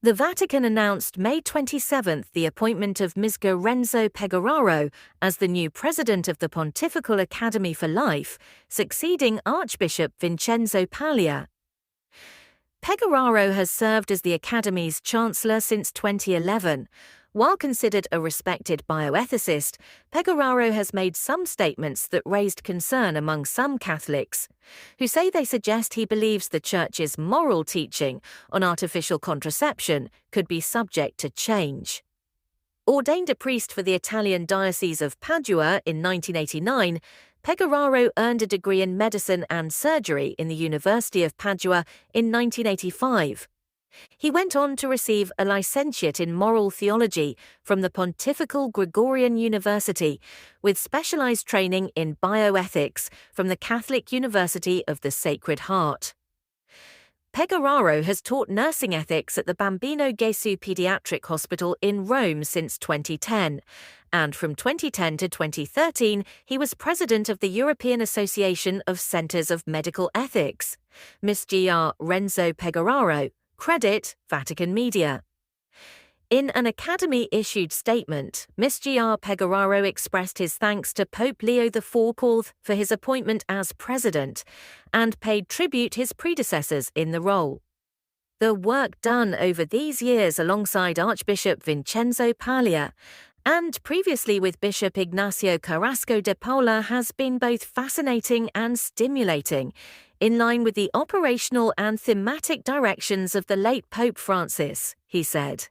The Vatican announced May 27 the appointment of Msg Renzo Pegoraro as the new president of the Pontifical Academy for Life, succeeding Archbishop Vincenzo Paglia. Pegoraro has served as the Academy's chancellor since 2011. While considered a respected bioethicist, Pegoraro has made some statements that raised concern among some Catholics, who say they suggest he believes the Church's moral teaching on artificial contraception could be subject to change. Ordained a priest for the Italian Diocese of Padua in 1989, Pegoraro earned a degree in medicine and surgery in the University of Padua in 1985. He went on to receive a licentiate in moral theology from the Pontifical Gregorian University, with specialized training in bioethics from the Catholic University of the Sacred Heart. Pegoraro has taught nursing ethics at the Bambino Gesù Pediatric Hospital in Rome since 2010, and from 2010 to 2013 he was president of the European Association of Centers of Medical Ethics. Msg Renzo Pegoraro. Credit, Vatican Media. In an Academy-issued statement, Msg Pegoraro expressed his thanks to Pope Leo XIV for his appointment as president and paid tribute his predecessors in the role. The work done over these years alongside Archbishop Vincenzo Paglia and previously with Bishop Ignacio Carrasco de Paula has been both fascinating and stimulating, in line with the operational and thematic directions of the late Pope Francis, he said.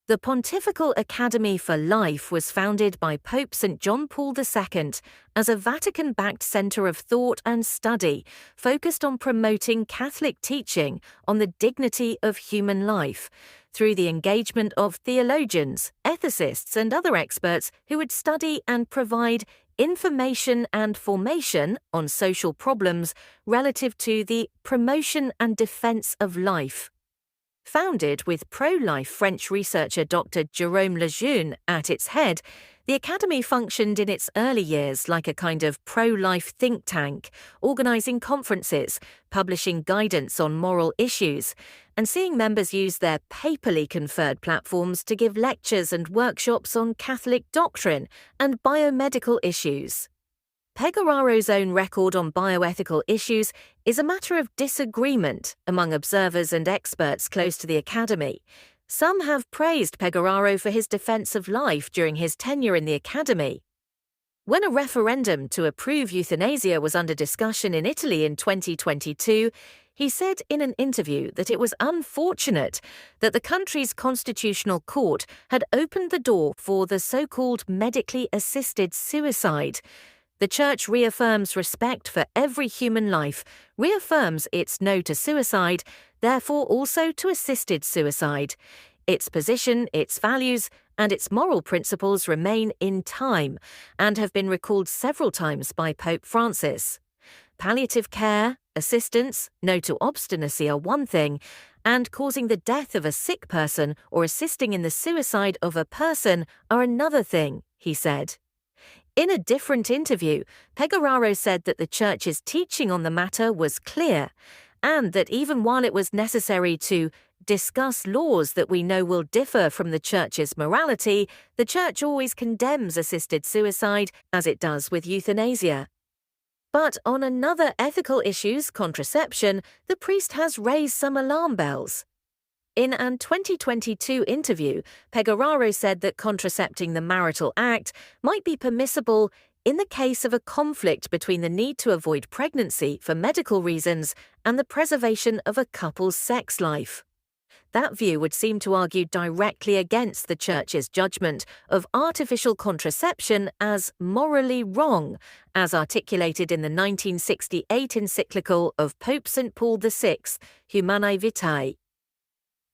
The Pontifical Academy for Life was founded by Pope St. John Paul II as a Vatican-backed center of thought and study focused on promoting Catholic teaching on the dignity of human life through the engagement of theologians, ethicists, and other experts who would study and provide information and formation on social problems relative to the promotion and defense of life. Founded with pro-life French researcher Dr. Jérôme Lejeune at its head, the Academy functioned in its early years like a kind of pro-life think tank, organizing conferences, publishing guidance on moral issues, and seeing members use their papally conferred platforms to give lectures and workshops on Catholic doctrine and biomedical issues. Pegoraro's own record on bioethical issues is a matter of disagreement among observers and experts close to the Academy. Some have praised Pegoraro for his defense of life during his tenure in the Academy. When a referendum to approve euthanasia was under discussion in Italy in 2022, he said in an interview that it was unfortunate that the country's constitutional court had opened the door for the so-called medically assisted suicide. The Church reaffirms respect for every human life, reaffirms its no to suicide, therefore also to assisted suicide. Its position, its values, and its moral principles remain in time and have been recalled several times by Pope Francis. Palliative care, assistance, no to obstinacy are one thing, and causing the death of a sick person or assisting in the suicide of a person are another thing, he said. In a different interview, Pegoraro said that the Church's teaching on the matter was clear, and that even while it was necessary to discuss laws that we know will differ from the Church's morality, the Church always condemns assisted suicide, as it does with euthanasia. But on another ethical issues, contraception, the priest has raised some alarm bells. In an 2022 interview, Pegoraro said that contracepting the marital act might be permissible in the case of a conflict between the need to avoid pregnancy for medical reasons and the preservation of a couple's sex life. That view would seem to argue directly against the Church's judgment of artificial contraception as morally wrong, as articulated in the 1968 encyclical of Pope St. Paul VI, Humanae Vitae.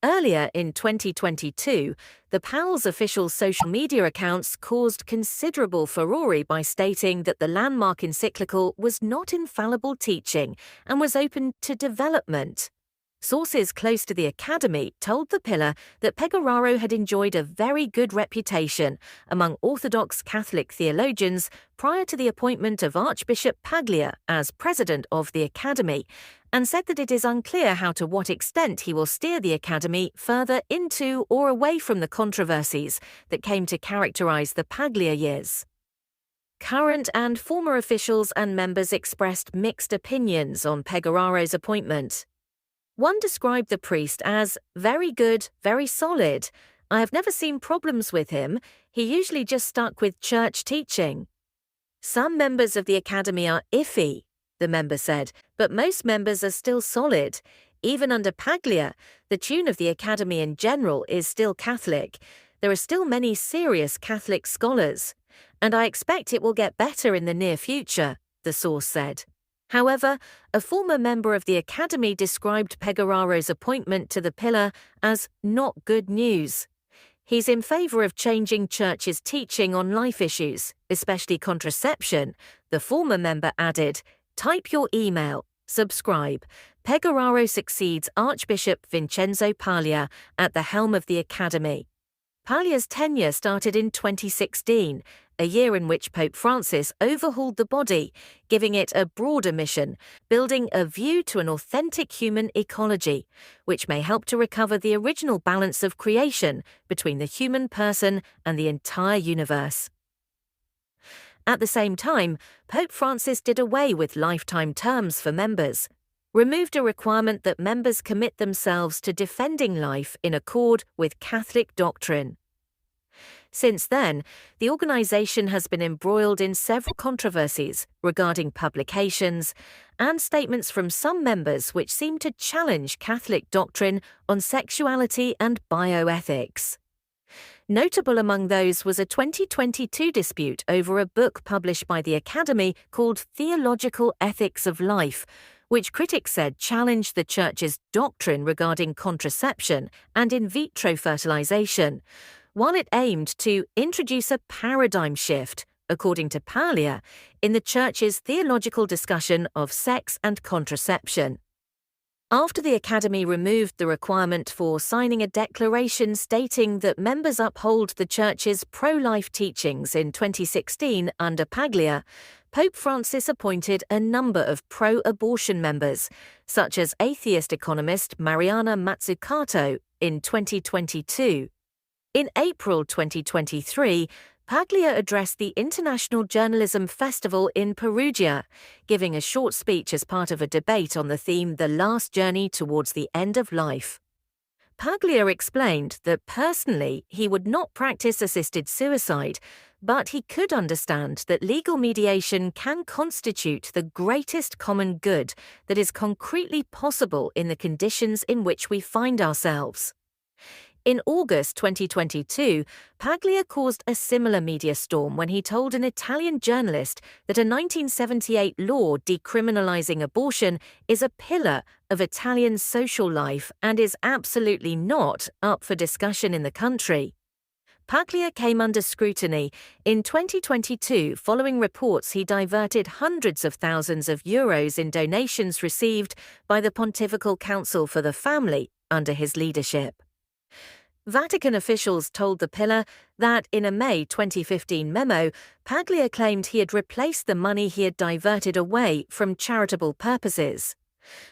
Earlier in 2022, the PAL's official social media accounts caused considerable furore by stating that the landmark encyclical was not infallible teaching and was open to development. Sources close to the Academy told the Pillar that Pegoraro had enjoyed a very good reputation among Orthodox Catholic theologians prior to the appointment of Archbishop Paglia as president of the Academy, and said that it is unclear how to what extent he will steer the Academy further into or away from the controversies that came to characterize the Paglia years. Current and former officials and members expressed mixed opinions on Pegoraro's appointment. One described the priest as very good, very solid. I have never seen problems with him. He usually just stuck with church teaching. Some members of the Academy are iffy, the member said, but most members are still solid. Even under Paglia, the tune of the Academy in general is still Catholic. There are still many serious Catholic scholars, and I expect it will get better in the near future, the source said. However, a former member of the Academy described Pegoraro's appointment to the pillar as not good news. He's in favor of changing church's teaching on life issues, especially contraception, the former member added. Type your email. Subscribe. Pegoraro succeeds Archbishop Vincenzo Paglia at the helm of the Academy. Paglia's tenure started in 2016, a year in which Pope Francis overhauled the body, giving it a broader mission, building a view to an authentic human ecology, which may help to recover the original balance of creation between the human person and the entire universe. At the same time, Pope Francis did away with lifetime terms for members, removed a requirement that members commit themselves to defending life in accord with Catholic doctrine. Since then, the organization has been embroiled in several controversies regarding publications and statements from some members which seem to challenge Catholic doctrine on sexuality and bioethics. Notable among those was a 2022 dispute over a book published by the Academy called Theological Ethics of Life, which critics said challenged the Church's doctrine regarding contraception and in vitro fertilization, while it aimed to introduce a paradigm shift, according to Paglia, in the Church's theological discussion of sex and contraception. After the Academy removed the requirement for signing a declaration stating that members uphold the Church's pro-life teachings in 2016 under Paglia, Pope Francis appointed a number of pro-abortion members, such as atheist economist Mariana Mazzucato in 2022. In April 2023, Paglia addressed the International Journalism Festival in Perugia, giving a short speech as part of a debate on the theme The Last Journey Towards the End of Life. Paglia explained that personally he would not practice assisted suicide, but he could understand that legal mediation can constitute the greatest common good that is concretely possible in the conditions in which we find ourselves. In August 2022, Paglia caused a similar media storm when he told an Italian journalist that a 1978 law decriminalizing abortion is a pillar of Italian social life and is absolutely not up for discussion in the country. Paglia came under scrutiny in 2022 following reports he diverted hundreds of thousands of euros in donations received by the Pontifical Council for the Family under his leadership. Vatican officials told the pillar that in a May 2015 memo, Paglia claimed he had replaced the money he had diverted away from charitable purposes.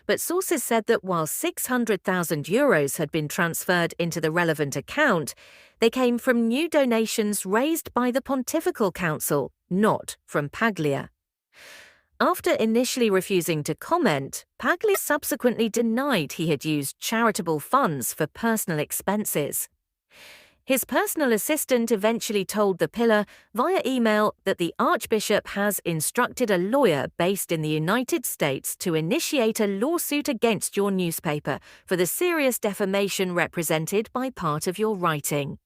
But sources said that while 600,000 euros had been transferred into the relevant account, they came from new donations raised by the Pontifical Council, not from Paglia. After initially refusing to comment, Paglia subsequently denied he had used charitable funds for personal expenses. His personal assistant eventually told the pillar via email that the Archbishop has instructed a lawyer based in the United States to initiate a lawsuit against your newspaper for the serious defamation represented by part of your writing.